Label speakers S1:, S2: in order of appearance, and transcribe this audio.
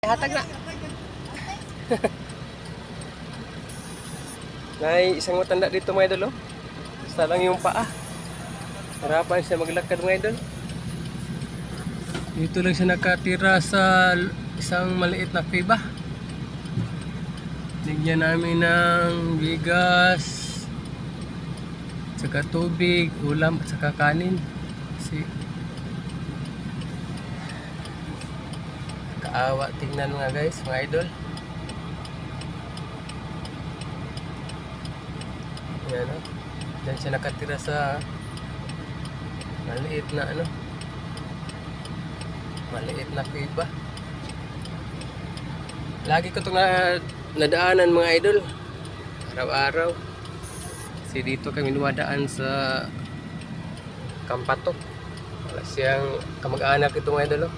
S1: hatag na. May isang matanda dito mga idol, oh. Basta lang yung paa. Harapan siya maglakad mga idol. Dito lang siya nakatira sa isang maliit na kuweba. Bigyan namin ng bigas, saka tubig, ulam, at saka kanin. Kasi kaawa tingnan mga guys, mga idol. Yan, oh. Diyan siya nakatira sa maliit na maliit na kuweba. Lagi ko itong nadaanan mga idol, araw-araw. Kasi dito kami dumadaan sa Kampatok. Wala siyang kamag-anak ito mga idol, oh.